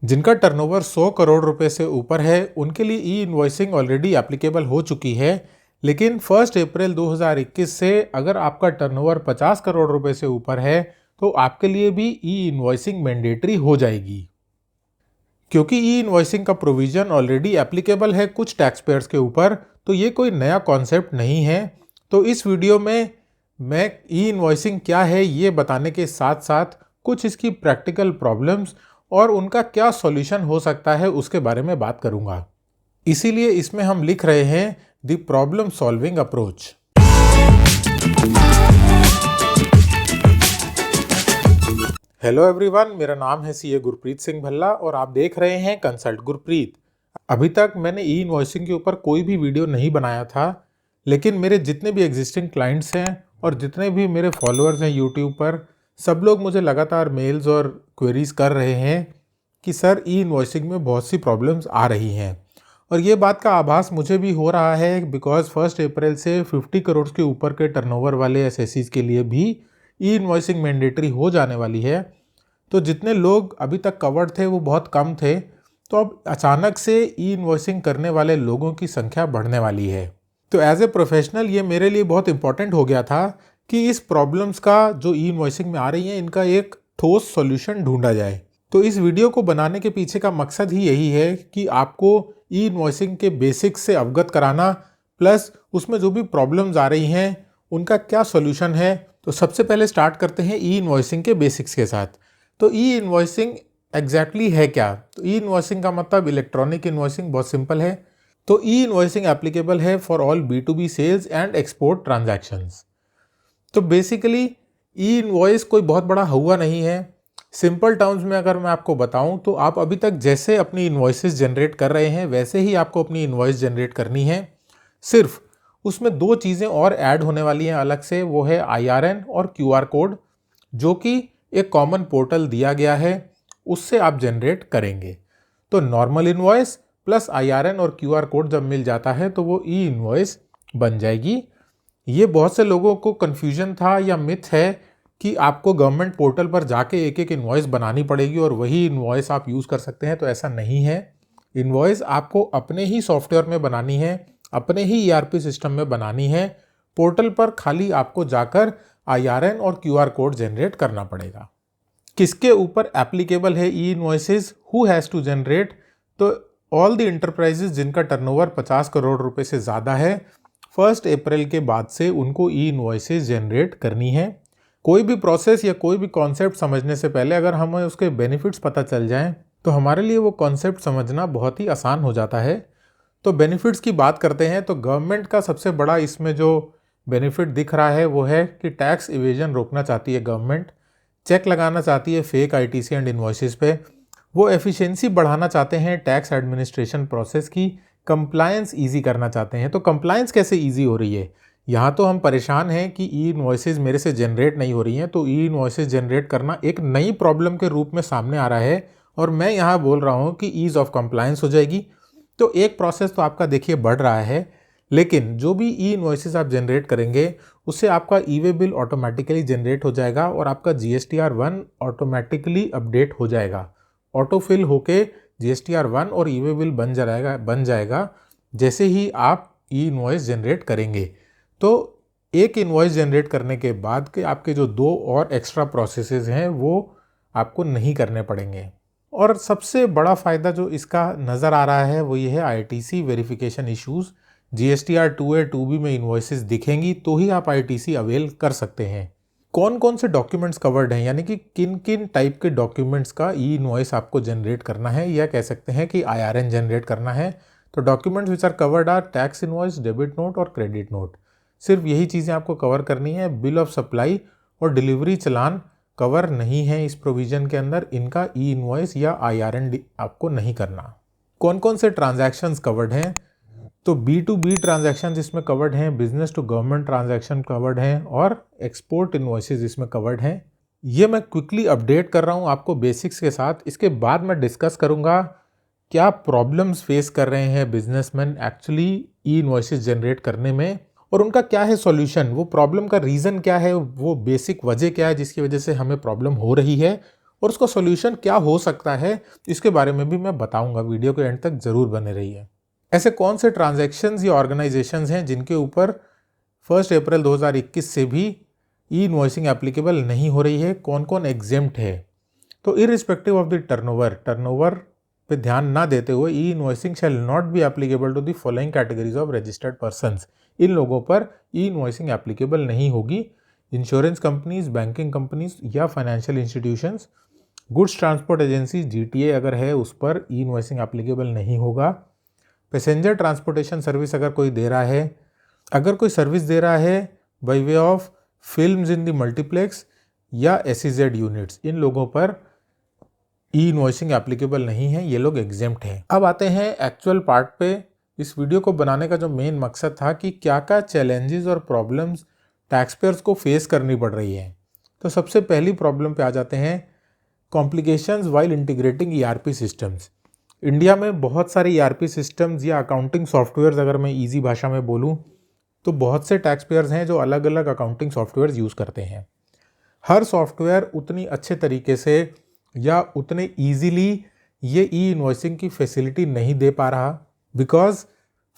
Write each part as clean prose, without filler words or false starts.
जिनका टर्नओवर 100 करोड़ रुपए से ऊपर है उनके लिए ई इनवॉइसिंग ऑलरेडी एप्लीकेबल हो चुकी है। लेकिन 1 अप्रैल 2021 से अगर आपका टर्नओवर 50 करोड़ रुपए से ऊपर है तो आपके लिए भी ई इनवॉइसिंग मैंडेटरी हो जाएगी। क्योंकि ई इनवॉइसिंग का प्रोविजन ऑलरेडी एप्लीकेबल है कुछ टैक्स पेयर्स के ऊपर, तो ये कोई नया कॉन्सेप्ट नहीं है। तो इस वीडियो में मैं ई इनवॉइसिंग क्या है ये बताने के साथ साथ कुछ इसकी प्रैक्टिकल प्रॉब्लम्स और उनका क्या सॉल्यूशन हो सकता है उसके बारे में बात करूंगा। इसीलिए इसमें हम लिख रहे हैं the problem solving approach. Hello everyone, मेरा नाम है सीए गुरप्रीत सिंह भल्ला और आप देख रहे हैं कंसल्ट गुरप्रीत। अभी तक मैंने ई इनवॉइसिंग के ऊपर कोई भी वीडियो नहीं बनाया था, लेकिन मेरे जितने भी एग्जिस्टिंग क्लाइंट्स हैं और जितने भी मेरे फॉलोअर्स हैं यूट्यूब पर, सब लोग मुझे लगातार मेल्स और क्वेरीज कर रहे हैं कि सर ई इनवॉइसिंग में बहुत सी प्रॉब्लम्स आ रही हैं। और ये बात का आभास मुझे भी हो रहा है बिकॉज 1 अप्रैल से 50 करोड़ के ऊपर के टर्नओवर वाले एसएससीज के लिए भी ई इनवॉइसिंग मैंडेटरी हो जाने वाली है। तो जितने लोग अभी तक कवर्ड थे वो बहुत कम थे, तो अब अचानक से ई इनवॉइसिंग करने वाले लोगों की संख्या बढ़ने वाली है। तो एज ए प्रोफेशनल ये मेरे लिए बहुत इंपॉर्टेंट हो गया था कि इस प्रॉब्लम्स का जो ई इनवॉइसिंग में आ रही हैं इनका एक ठोस सॉल्यूशन ढूंढा जाए। तो इस वीडियो को बनाने के पीछे का मकसद ही यही है कि आपको ई इनवॉइसिंग के बेसिक्स से अवगत कराना, प्लस उसमें जो भी प्रॉब्लम्स आ रही हैं उनका क्या सॉल्यूशन है। तो सबसे पहले स्टार्ट करते हैं ई इनवॉइसिंग के बेसिक्स के साथ। तो ई इनवॉइसिंग एग्जैक्टली है क्या? तो ई इनवॉइसिंग का मतलब इलेक्ट्रॉनिक इनवॉइसिंग बहुत सिंपल है। तो ई इनवॉइसिंग एप्लीकेबल है for all B2B sales and export transactions. तो बेसिकली ई इनवॉइस कोई बहुत बड़ा हुआ नहीं है। सिंपल टर्म्स में अगर मैं आपको बताऊं तो आप अभी तक जैसे अपनी इनवॉइसेस जनरेट कर रहे हैं वैसे ही आपको अपनी इनवॉइस जनरेट करनी है। सिर्फ उसमें दो चीज़ें और ऐड होने वाली हैं अलग से, वो है IRN और QR कोड, जो कि एक कॉमन पोर्टल दिया गया है, उससे आप जनरेट करेंगे। तो नॉर्मल इनवॉइस प्लस IRN और QR कोड जब मिल जाता है तो वो ई इनवॉइस बन जाएगी। ये बहुत से लोगों को कन्फ्यूजन था या मिथ है कि आपको गवर्नमेंट पोर्टल पर जाके एक एक इनवॉइस बनानी पड़ेगी और वही इनवॉइस आप यूज़ कर सकते हैं। तो ऐसा नहीं है। इनवॉइस आपको अपने ही सॉफ्टवेयर में बनानी है, अपने ही ERP सिस्टम में बनानी है। पोर्टल पर खाली आपको जाकर IRN और QR कोड जनरेट करना पड़ेगा। किसके ऊपर एप्लीकेबल है E invoices? Who has to generate? तो ऑल द इंटरप्राइजेज जिनका टर्नओवर 50 करोड़ रुपए से ज़्यादा है, 1 अप्रैल के बाद से उनको ई इनवॉइसेस जनरेट करनी है। कोई भी प्रोसेस या कोई भी कॉन्सेप्ट समझने से पहले अगर हमें उसके बेनिफिट्स पता चल जाएं तो हमारे लिए वो कॉन्सेप्ट समझना बहुत ही आसान हो जाता है। तो बेनिफिट्स की बात करते हैं तो गवर्नमेंट का सबसे बड़ा इसमें जो बेनिफिट दिख रहा है वो है कि टैक्स इवेजन रोकना चाहती है गवर्नमेंट, चेक लगाना चाहती है फेक ITC एंड इनवॉइसेस पे, वो एफिशिएंसी बढ़ाना चाहते हैं टैक्स एडमिनिस्ट्रेशन प्रोसेस की, कंप्लायंस ईजी करना चाहते हैं। तो कंप्लायंस कैसे ईजी हो रही है? यहाँ तो हम परेशान हैं कि ई इनवॉइसेस मेरे से जनरेट नहीं हो रही हैं। तो ई इनवॉइसेस जनरेट करना एक नई प्रॉब्लम के रूप में सामने आ रहा है और मैं यहाँ बोल रहा हूँ कि ईज ऑफ कंप्लायंस हो जाएगी। तो एक प्रोसेस तो आपका देखिए बढ़ रहा है, लेकिन जो भी ई इनवॉइसेस आप जनरेट करेंगे उससे आपका ई-वे बिल ऑटोमेटिकली जनरेट हो जाएगा और आपका GSTR1 ऑटोमेटिकली अपडेट हो जाएगा। ऑटोफिल होके GSTR1 और ई-वे बिल बन जाएगा जैसे ही आप ई इनवॉइस जनरेट करेंगे। तो एक इनवॉइस जनरेट करने के बाद के आपके जो दो और एक्स्ट्रा प्रोसेसेस हैं वो आपको नहीं करने पड़ेंगे। और सबसे बड़ा फ़ायदा जो इसका नज़र आ रहा है वो ये है ITC verification issues. GSTR 2A 2B में इन्वॉइसेस दिखेंगी तो ही आप ITC अवेल कर सकते हैं। कौन कौन से डॉक्यूमेंट्स कवर्ड हैं, यानी कि किन किन टाइप के डॉक्यूमेंट्स का ई इनवॉइस आपको जनरेट करना है, या कह सकते हैं कि IRN जनरेट करना है। तो documents which are covered are tax invoice, debit note और क्रेडिट नोट। सिर्फ यही चीज़ें आपको कवर करनी है। बिल ऑफ सप्लाई और डिलीवरी चलान कवर नहीं है इस प्रोविज़न के अंदर, इनका ई इनवॉइस या IRN आपको नहीं करना। कौन कौन से ट्रांजैक्शंस कवर्ड हैं? तो B2B ट्रांजैक्शन इसमें कवर्ड हैं, business to government transaction covered हैं और एक्सपोर्ट इनवॉइसेस इसमें कवर्ड हैं। ये मैं क्विकली अपडेट कर रहा हूँ आपको बेसिक्स के साथ। इसके बाद मैं डिस्कस करूँगा क्या प्रॉब्लम्स फेस कर रहे हैं बिजनेसमैन एक्चुअली ई इनवॉइसेस जनरेट करने में और उनका क्या है सॉल्यूशन, वो प्रॉब्लम का रीज़न क्या है, वो बेसिक वजह क्या है जिसकी वजह से हमें प्रॉब्लम हो रही है, और उसका सॉल्यूशन क्या हो सकता है इसके बारे में भी मैं बताऊंगा। वीडियो के एंड तक जरूर बने रहिए। ऐसे कौन से ट्रांजैक्शंस या ऑर्गेनाइजेशंस हैं जिनके ऊपर 1 अप्रैल 2021 से भी ई इनवॉइसिंग एप्लीकेबल नहीं हो रही है, कौन कौन एग्जेम्प्ट है। तो इररिस्पेक्टिव ऑफ द टर्नओवर पे ध्यान ना देते हुए E invoicing shall not be applicable to the following categories of registered persons. इन लोगों पर ई इनवॉइसिंग एप्लीकेबल नहीं होगी: इंश्योरेंस कंपनीज, बैंकिंग कंपनीज या financial institutions. Goods transport agency GTA अगर है उस पर ई इनवॉइसिंग एप्लीकेबल नहीं होगा। पैसेंजर ट्रांसपोर्टेशन सर्विस अगर कोई दे रहा है, अगर कोई सर्विस दे रहा है by way of films in the multiplex या एसईजेड यूनिट्स, इन लोगों पर ई इनवॉइसिंग एप्लीकेबल नहीं है, ये लोग एग्जेम्प्ट हैं। अब आते हैं एक्चुअल पार्ट पे। इस वीडियो को बनाने का जो मेन मकसद था कि क्या क्या चैलेंजेस और प्रॉब्लम्स टैक्स पेयर्स को फेस करनी पड़ रही है। तो सबसे पहली प्रॉब्लम पे आ जाते हैं, complications while integrating ERP systems. India में बहुत सारे ईआरपी सिस्टम्स या अकाउंटिंग सॉफ्टवेयर्स, अगर मैं ईजी भाषा में बोलूँ तो बहुत से टैक्स पेयर्स हैं जो अलग अलग अकाउंटिंग सॉफ्टवेयर्स यूज़ करते हैं। हर सॉफ्टवेयर उतनी अच्छे तरीके से या उतने ईजीली ये ई इनवॉइसिंग की फैसिलिटी नहीं दे पा रहा। बिकॉज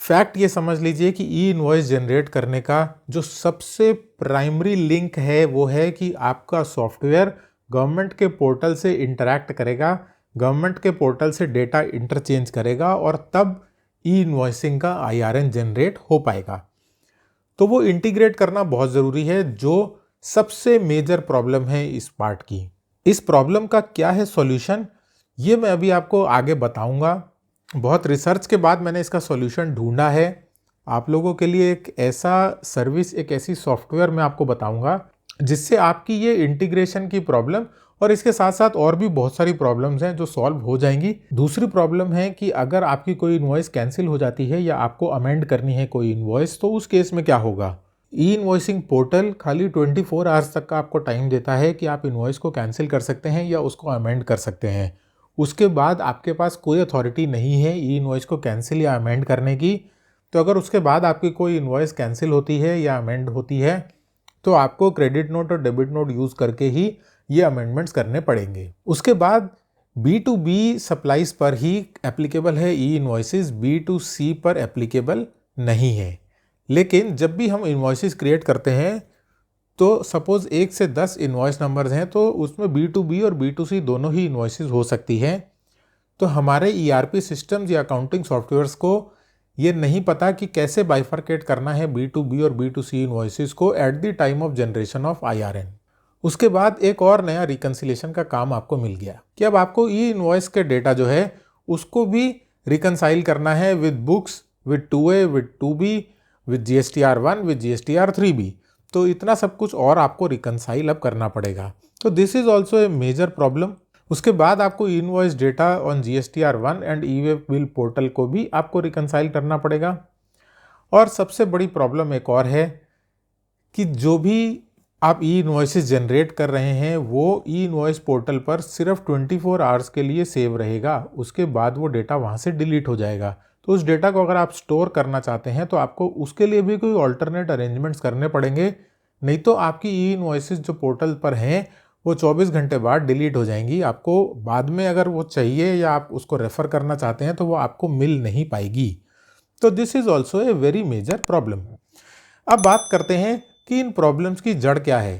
फैक्ट ये समझ लीजिए कि ई इनवॉइस जनरेट करने का जो सबसे प्राइमरी लिंक है वो है कि आपका सॉफ्टवेयर गवर्नमेंट के पोर्टल से इंटरैक्ट करेगा, गवर्नमेंट के पोर्टल से डेटा इंटरचेंज करेगा और तब ई इनवॉइसिंग का आईआरएन जनरेट हो पाएगा। तो वो इंटीग्रेट करना बहुत ज़रूरी है, जो सबसे मेजर प्रॉब्लम है इस पार्ट की। इस प्रॉब्लम का क्या है सॉल्यूशन, ये मैं अभी आपको आगे बताऊंगा। बहुत रिसर्च के बाद मैंने इसका सॉल्यूशन ढूंढा है। आप लोगों के लिए एक ऐसा सर्विस, एक ऐसी सॉफ्टवेयर मैं आपको बताऊंगा जिससे आपकी ये इंटीग्रेशन की प्रॉब्लम और इसके साथ साथ और भी बहुत सारी प्रॉब्लम्स हैं जो सॉल्व हो जाएंगी। दूसरी प्रॉब्लम है कि अगर आपकी कोई इनवॉइस कैंसिल हो जाती है या आपको अमेंड करनी है कोई इनवॉइस, तो उस केस में क्या होगा। ई इनवॉइसिंग पोर्टल खाली 24 आवर्स तक का आपको टाइम देता है कि आप इनवॉइस को कैंसिल कर सकते हैं या उसको अमेंड कर सकते हैं। उसके बाद आपके पास कोई अथॉरिटी नहीं है ई इनवॉइस को कैंसिल या अमेंड करने की। तो अगर उसके बाद आपकी कोई इनवॉइस कैंसिल होती है या अमेंड होती है तो आपको क्रेडिट नोट और डेबिट नोट यूज़ करके ही ये अमेंडमेंट्स करने पड़ेंगे। उसके बाद B2B सप्लाईज पर ही एप्लीकेबल है ई इनवॉइसेस, B2C पर एप्लीकेबल नहीं है। लेकिन जब भी हम इनवॉइसेस क्रिएट करते हैं तो सपोज 1 से 10 इनवॉइस नंबर्स हैं तो उसमें B2B और B2C दोनों ही इनवॉइसेस हो सकती हैं। तो हमारे ERP सिस्टम्स या अकाउंटिंग सॉफ्टवेयर्स को ये नहीं पता कि कैसे बाइफरकेट करना है B2B और B2C इनवॉइसेस को at the time of generation of IRN। उसके बाद एक और नया रिकन्सिलेशन का काम आपको मिल गया कि अब आपको ई इनवॉइस के डेटा जो है उसको भी रिकन्साइल करना है with books, with 2A, with 2B, with GSTR1, with GSTR3B। तो इतना सब कुछ और आपको रिकन्साइल अब करना पड़ेगा। तो this is also a major problem. उसके बाद आपको invoice data on GSTR1 and e way bill portal को भी आपको रिकन्साइल करना पड़ेगा। और सबसे बड़ी प्रॉब्लम एक और है कि जो भी आप ई इनवॉइसेस जनरेट कर रहे हैं वो ई इनवॉइस पोर्टल पर सिर्फ 24 आवर्स के लिए सेव रहेगा, उसके बाद वो डेटा वहाँ से डिलीट हो जाएगा। तो उस डेटा को अगर आप स्टोर करना चाहते हैं तो आपको उसके लिए भी कोई ऑल्टरनेट अरेंजमेंट्स करने पड़ेंगे, नहीं तो आपकी ई इनवॉइसेस जो पोर्टल पर हैं वो 24 घंटे बाद डिलीट हो जाएंगी। आपको बाद में अगर वो चाहिए या आप उसको रेफ़र करना चाहते हैं तो वो आपको मिल नहीं पाएगी। तो this is also a very major problem. अब बात करते हैं कि इन प्रॉब्लम्स की जड़ क्या है।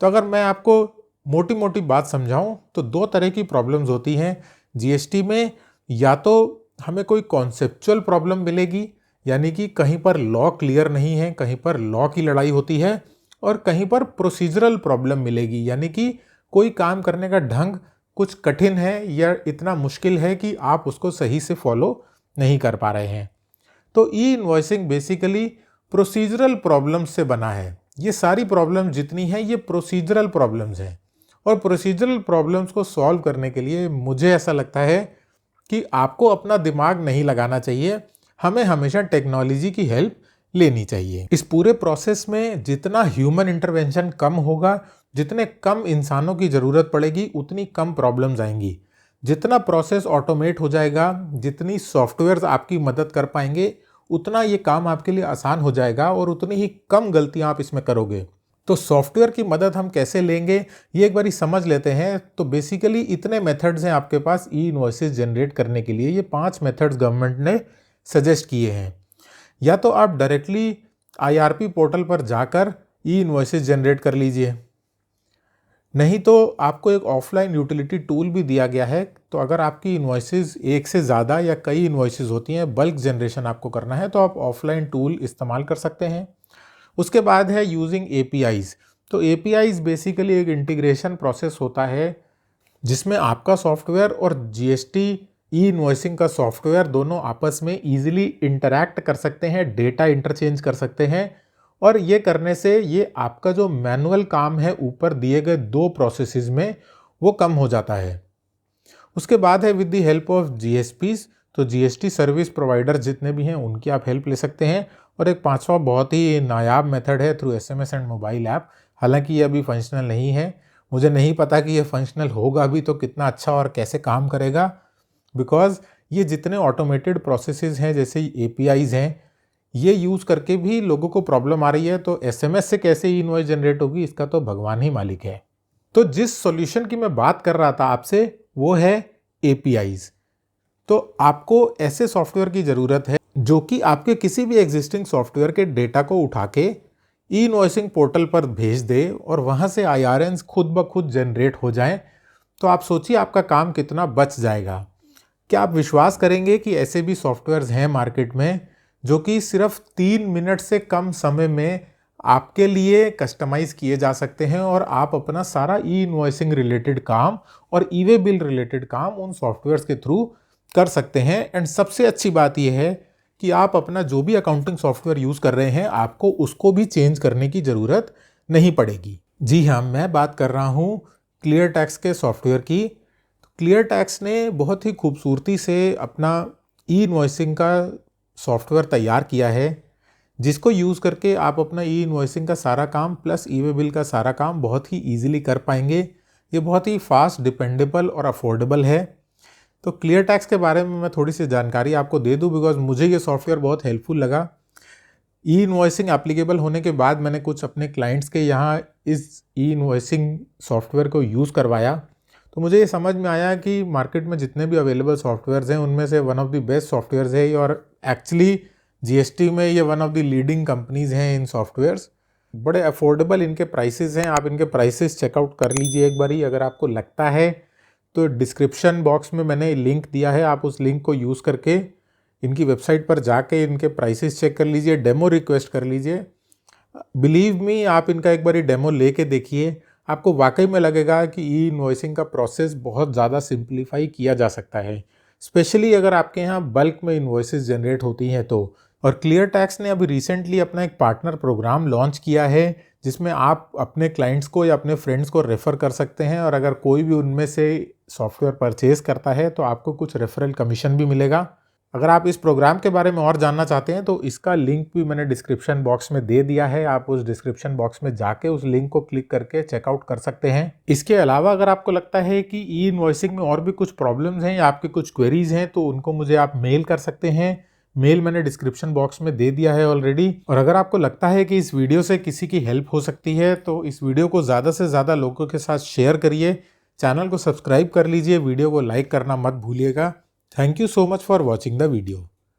तो अगर मैं आपको मोटी मोटी बात समझाऊं तो 2 तरह की प्रॉब्लम्स होती हैं जीएसटी में। या तो हमें कोई कॉन्सेप्चुअल प्रॉब्लम मिलेगी, यानी कि कहीं पर लॉ क्लियर नहीं है, कहीं पर लॉ की लड़ाई होती है, और कहीं पर प्रोसीजरल प्रॉब्लम मिलेगी, यानी कि कोई काम करने का ढंग कुछ कठिन है या इतना मुश्किल है कि आप उसको सही से फॉलो नहीं कर पा रहे हैं। तो e invoicing basically procedural problems से बना है। ये सारी प्रॉब्लम जितनी हैं ये प्रोसीजरल प्रॉब्लम्स हैं, और प्रोसीजरल प्रॉब्लम्स को सॉल्व करने के लिए मुझे ऐसा लगता है कि आपको अपना दिमाग नहीं लगाना चाहिए, हमें हमेशा टेक्नोलॉजी की हेल्प लेनी चाहिए। इस पूरे प्रोसेस में जितना ह्यूमन इंटरवेंशन कम होगा, जितने कम इंसानों की ज़रूरत पड़ेगी, उतनी कम प्रॉब्लम्स आएंगी। जितना प्रोसेस ऑटोमेट हो जाएगा, जितनी सॉफ्टवेयर्स आपकी मदद कर पाएंगे, उतना ये काम आपके लिए आसान हो जाएगा और उतनी ही कम गलतियां आप इसमें करोगे। तो सॉफ्टवेयर की मदद हम कैसे लेंगे ये एक बारी समझ लेते हैं। तो बेसिकली इतने मेथड्स हैं आपके पास ई इनवॉइसेस जनरेट करने के लिए। ये 5 मेथड्स गवर्नमेंट ने सजेस्ट किए हैं। या तो आप डायरेक्टली IRP पोर्टल पर जाकर ई इनवॉइसेस जनरेट कर लीजिए, नहीं तो आपको एक ऑफलाइन यूटिलिटी टूल भी दिया गया है। तो अगर आपकी इनवॉइसेस एक से ज़्यादा या कई इनवॉइसेस होती हैं, बल्क जनरेशन आपको करना है, तो आप ऑफलाइन टूल इस्तेमाल कर सकते हैं। उसके बाद है यूजिंग APIs। तो APIs बेसिकली एक इंटीग्रेशन प्रोसेस होता है जिसमें आपका सॉफ्टवेयर और GST ई इनवॉइसिंग का सॉफ्टवेयर दोनों आपस में ईजिली इंटरैक्ट कर सकते हैं, डेटा इंटरचेंज कर सकते हैं। और ये करने से ये आपका जो मैनुअल काम है ऊपर दिए गए 2 प्रोसेसेस में, वो कम हो जाता है। उसके बाद है with the help of GSPs। तो GST सर्विस प्रोवाइडर जितने भी हैं उनकी आप हेल्प ले सकते हैं। और एक 5वां बहुत ही नायाब मेथड है through SMS and mobile app. हालांकि ये अभी फंक्शनल नहीं है, मुझे नहीं पता कि ये फंक्शनल होगा भी तो कितना अच्छा और कैसे काम करेगा, बिकॉज ये जितने ऑटोमेटेड प्रोसेसेस हैं जैसे APIs हैं, ये यूज़ करके भी लोगों को प्रॉब्लम आ रही है। तो SMS से कैसे ई इनवॉइस जनरेट होगी इसका तो भगवान ही मालिक है। तो जिस सॉल्यूशन की मैं बात कर रहा था आपसे वो है APIs। तो आपको ऐसे सॉफ्टवेयर की ज़रूरत है जो कि आपके किसी भी एग्जिस्टिंग सॉफ्टवेयर के डेटा को उठा के ई इनवॉइसिंग पोर्टल पर भेज दे और वहाँ से IRNs खुद ब खुद जनरेट हो जाएं। तो आप सोचिए आपका काम कितना बच जाएगा। क्या आप विश्वास करेंगे कि ऐसे भी सॉफ्टवेयर्स हैं मार्केट में जो कि सिर्फ 3 मिनट से कम समय में आपके लिए कस्टमाइज किए जा सकते हैं और आप अपना सारा ई इनवॉइसिंग रिलेटेड काम और ई वे बिल रिलेटेड काम उन सॉफ्टवेयर्स के थ्रू कर सकते हैं। एंड सबसे अच्छी बात यह है कि आप अपना जो भी अकाउंटिंग सॉफ्टवेयर यूज़ कर रहे हैं आपको उसको भी चेंज करने की ज़रूरत नहीं पड़ेगी। जी हाँ, मैं बात कर रहा हूँ क्लियर टैक्स के सॉफ्टवेयर की। क्लियर टैक्स ने बहुत ही खूबसूरती से अपना ई इनवॉइसिंग का सॉफ्टवेयर तैयार किया है जिसको यूज़ करके आप अपना ई इनवॉइसिंग का सारा काम प्लस ई वे बिल का सारा काम बहुत ही ईजिली कर पाएंगे। ये बहुत ही फास्ट, डिपेंडेबल और अफोर्डेबल है। तो क्लियर टैक्स के बारे में मैं थोड़ी सी जानकारी आपको दे दूं बिकॉज मुझे ये सॉफ्टवेयर बहुत हेल्पफुल लगा। ई इनवॉइसिंग एप्लीकेबल होने के बाद मैंने कुछ अपने क्लाइंट्स के यहाँ इस ई इनवॉइसिंग सॉफ्टवेयर को यूज़ करवाया, तो मुझे ये समझ में आया कि मार्केट में जितने भी अवेलेबल सॉफ्टवेयर्स हैं उनमें से one of the best softwares है और एक्चुअली GST में ये one of the leading companies हैं इन सॉफ्टवेयर्स। बड़े अफोर्डेबल इनके प्राइसेस हैं, आप इनके प्राइसेस चेकआउट कर लीजिए एक बारी अगर आपको लगता है तो। डिस्क्रिप्शन बॉक्स में मैंने लिंक दिया है, आप उस लिंक को यूज़ करके इनकी वेबसाइट पर जाके इनके प्राइसेस चेक कर लीजिए, डेमो रिक्वेस्ट कर लीजिए। बिलीव मी, आप इनका एक बारी डेमो लेके देखिए, आपको वाकई में लगेगा कि ई इनवॉइसिंग का प्रोसेस बहुत ज़्यादा सिंप्लीफाई किया जा सकता है, स्पेशली अगर आपके यहाँ बल्क में इनवॉइसेस जनरेट होती हैं तो। और क्लियर टैक्स ने अभी रिसेंटली अपना एक पार्टनर प्रोग्राम लॉन्च किया है जिसमें आप अपने क्लाइंट्स को या अपने फ्रेंड्स को रेफ़र कर सकते हैं और अगर कोई भी उनमें से सॉफ्टवेयर परचेज़ करता है तो आपको कुछ रेफरल कमीशन भी मिलेगा। अगर आप इस प्रोग्राम के बारे में और जानना चाहते हैं तो इसका लिंक भी मैंने डिस्क्रिप्शन बॉक्स में दे दिया है, आप उस डिस्क्रिप्शन बॉक्स में जाके उस लिंक को क्लिक करके चेकआउट कर सकते हैं। इसके अलावा अगर आपको लगता है कि ई इनवॉइसिंग में और भी कुछ प्रॉब्लम्स हैं या आपकी कुछ क्वेरीज हैं तो उनको मुझे आप मेल कर सकते हैं। मेल मैंने डिस्क्रिप्शन बॉक्स में दे दिया है ऑलरेडी। और अगर आपको लगता है कि इस वीडियो से किसी की हेल्प हो सकती है तो इस वीडियो को ज़्यादा से ज़्यादा लोगों के साथ शेयर करिए, चैनल को सब्सक्राइब कर लीजिए, वीडियो को लाइक करना मत भूलिएगा। Thank you so much for watching the video.